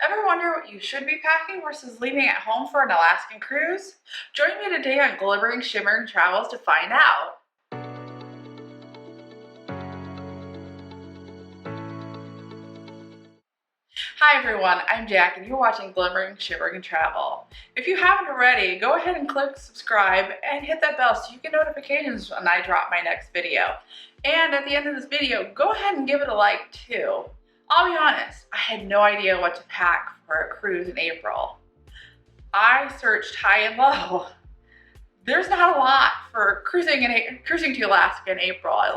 Ever wonder what you should be packing versus leaving at home for an Alaskan cruise? Join me today on Glimmering Shimmering Travels to find out. Hi everyone, I'm Jack and you're watching Glimmering Shimmering Travel. If you haven't already, go ahead and click subscribe and hit that bell so you get notifications when I drop my next video. And at the end of this video, go ahead and give it a like too. I'll be honest, I had no idea what to pack for a cruise in April. I searched high and low. There's not a lot for cruising to Alaska in April. I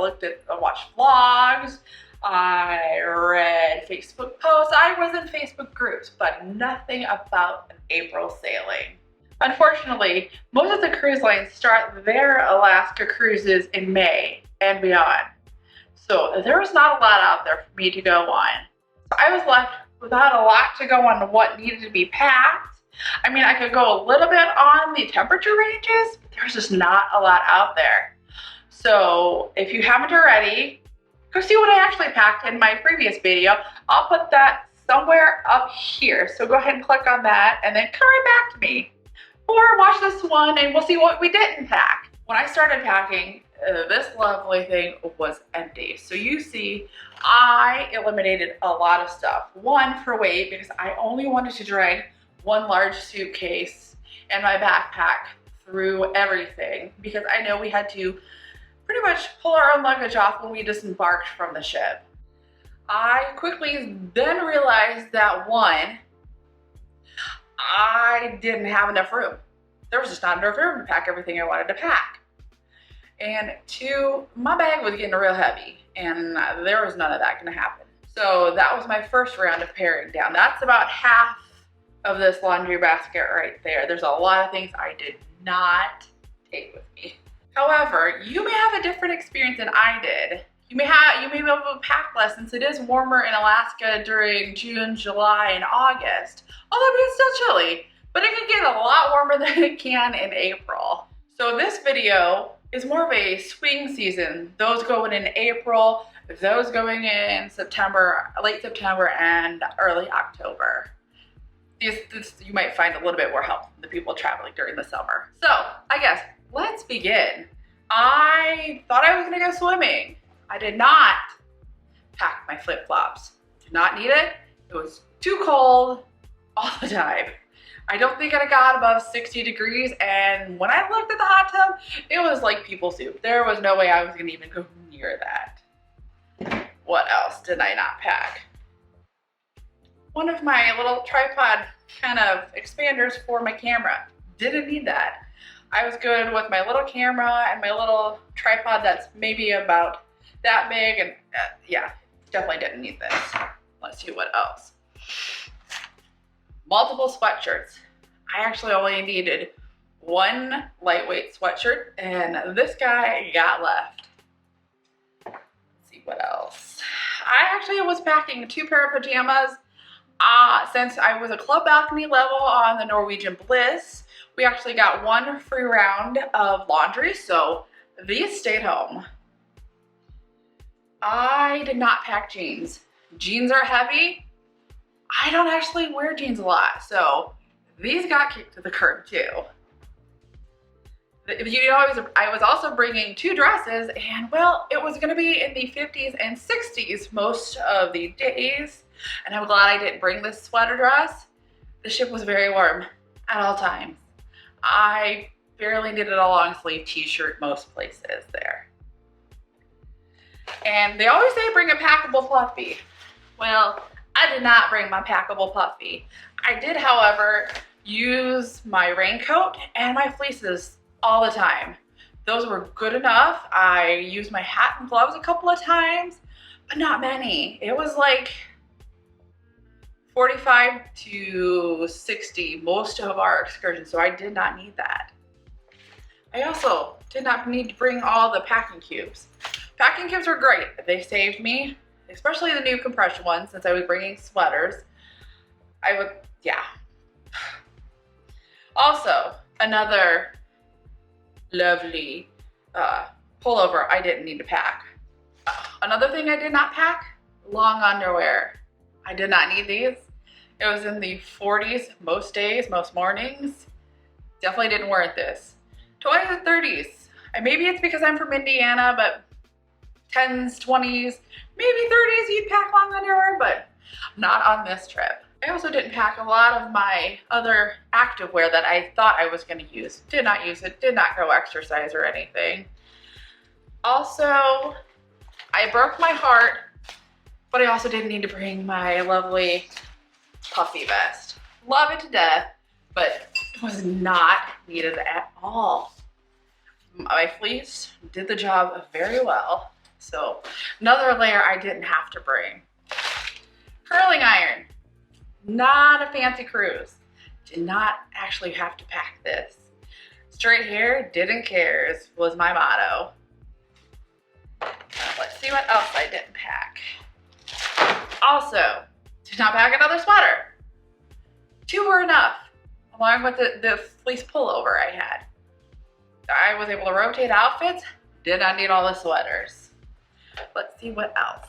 watched vlogs, I read Facebook posts, I was in Facebook groups, but nothing about an April sailing. Unfortunately, most of the cruise lines start their Alaska cruises in May and beyond. So there was not a lot out there for me to go on. So I was left without a lot to go on what needed to be packed. I mean, I could go a little bit on the temperature ranges, but there's just not a lot out there. So if you haven't already, go see what I actually packed in my previous video. I'll put that somewhere up here. So go ahead and click on that and then come right back to me. Or watch this one and we'll see what we didn't pack. When I started packing, this lovely thing was empty. So you see, I eliminated a lot of stuff. One, for weight, because I only wanted to drag one large suitcase and my backpack through everything because I know we had to pretty much pull our own luggage off when we disembarked from the ship. I quickly then realized that one, I didn't have enough room. There was just not enough room to pack everything I wanted to pack. And two, my bag was getting real heavy and there was none of that gonna happen. So that was my first round of paring down. That's about half of this laundry basket right there. There's a lot of things I did not take with me. However, you may have a different experience than I did. You may be able to pack less since it is warmer in Alaska during June, July, and August. Although it's still chilly, but it can get a lot warmer than it can in April. So this video is more of a swing season. Those going in April, those going in September, late September, and early October. You might find a little bit more help from the people traveling during the summer. So I guess let's begin. I thought I was gonna go swimming. I did not pack my flip-flops. Did not need it. It was too cold all the time. I don't think it got above 60 degrees, and when I looked at the hot tub, it was like people soup. There was no way I was gonna even go near that. What else did I not pack? One of my little tripod kind of expanders for my camera. Didn't need that. I was good with my little camera and my little tripod that's maybe about that big, and yeah, definitely didn't need this. Let's see what else. Multiple sweatshirts. I actually only needed one lightweight sweatshirt and this guy got left. Let's see what else. I actually was packing 2 pair of pajamas since I was a club balcony level on the Norwegian Bliss. We actually got 1 free round of laundry, so these stayed home. I did not pack jeans. Jeans are heavy. I don't actually wear jeans a lot, so these got kicked to the curb too. You know, I was also bringing 2 dresses, and well, it was gonna be in the 50s and 60s most of the days, and I'm glad I didn't bring this sweater dress. The ship was very warm at all times. I barely needed a long sleeve t-shirt most places there. And they always say bring a packable puffy. Well, I did not bring my packable puffy. I did, however, use my raincoat and my fleeces all the time. Those were good enough. I used my hat and gloves a couple of times, but not many. It was like 45 to 60 most of our excursions, so I did not need that. I also did not need to bring all the packing cubes. Packing cubes were great. They saved me, especially the new compression ones, since I was bringing sweaters. Yeah. Also, another lovely pullover I didn't need to pack. Another thing I did not pack, long underwear. I did not need these. It was in the 40s most days, most mornings. Definitely didn't warrant this. 20s and 30s. Maybe it's because I'm from Indiana, but 10s, 20s, maybe 30s you'd pack long underwear, but not on this trip. I also didn't pack a lot of my other activewear that I thought I was going to use. Did not use it, did not go exercise or anything. Also, I broke my heart, but I also didn't need to bring my lovely puffy vest. Love it to death, but it was not needed at all. My fleece did the job very well. So another layer I didn't have to bring. Curling iron, not a fancy cruise. Did not actually have to pack this. Straight hair, didn't care was my motto. Let's see what else I didn't pack. Also, did not pack another sweater. 2 were enough, along with the fleece pullover I had. I was able to rotate outfits, did not need all the sweaters. Let's see what else.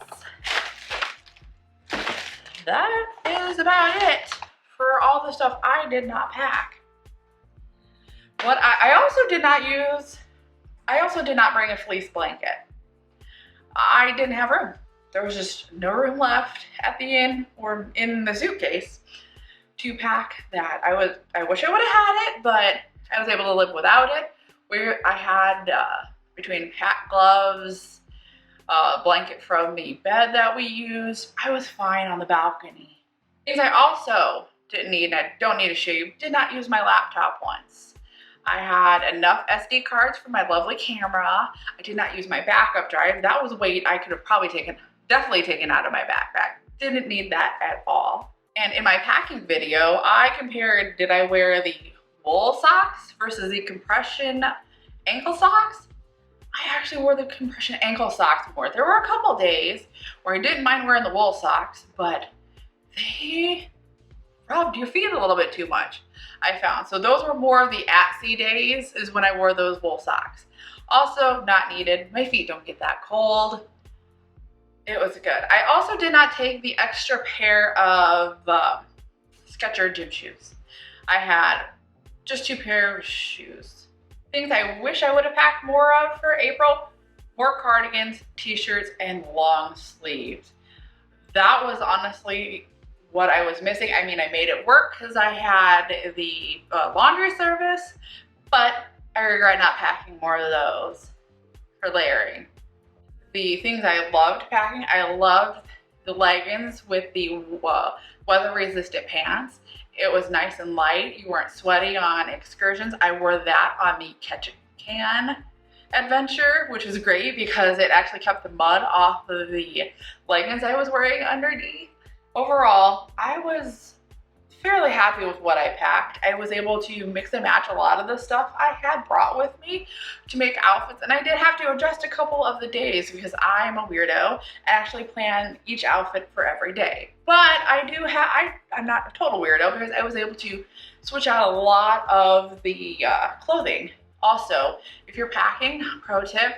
That is about it for all the stuff I did not pack. What I also did not bring a fleece blanket. I didn't have room. There was just no room left at the inn or in the suitcase to pack that. I wish I would have had it, but I was able to live without it. I had between hat, gloves, blanket from the bed that we used, I was fine on the balcony. Things I also didn't need, and I don't need to show you, did not use my laptop once. I had enough SD cards for my lovely camera. I did not use my backup drive. That was weight I could have probably definitely taken out of my backpack. Didn't need that at all. And in my packing video, I compared, did I wear the wool socks versus the compression ankle socks? I actually wore the compression ankle socks more. There were a couple days where I didn't mind wearing the wool socks, but they rubbed your feet a little bit too much, I found. So those were more of the at-sea days is when I wore those wool socks. Also not needed. My feet don't get that cold. It was good. I also did not take the extra pair of Skechers gym shoes. I had just 2 pairs of shoes. Things I wish I would have packed more of for April, more cardigans, t-shirts, and long sleeves. That was honestly what I was missing. I mean, I made it work because I had the laundry service, but I regret not packing more of those for layering. The things I loved packing, I loved the leggings with the weather-resistant pants. It was nice and light. You weren't sweaty on excursions. I wore that on the Catch a Can adventure, which was great because it actually kept the mud off of the leggings I was wearing underneath. Overall, I was fairly happy with what I packed. I was able to mix and match a lot of the stuff I had brought with me to make outfits, and I did have to adjust a couple of the days because I'm a weirdo and actually plan each outfit for every day. But I'm not a total weirdo because I was able to switch out a lot of the clothing. Also, if you're packing, pro tip,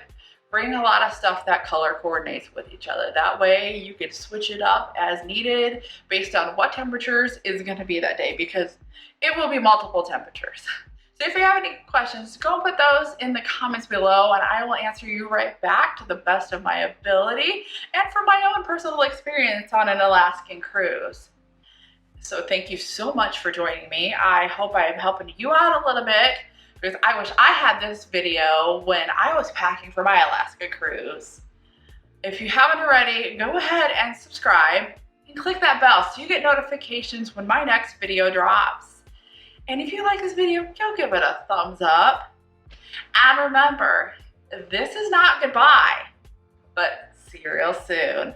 bring a lot of stuff that color coordinates with each other. That way you could switch it up as needed based on what temperatures is going to be that day, because it will be multiple temperatures. So if you have any questions, go put those in the comments below and I will answer you right back to the best of my ability and from my own personal experience on an Alaskan cruise. So thank you so much for joining me. I hope I am helping you out a little bit, because I wish I had this video when I was packing for my Alaska cruise. If you haven't already, go ahead and subscribe and click that bell so you get notifications when my next video drops. And if you like this video, go give it a thumbs up. And remember, this is not goodbye, but see you real soon.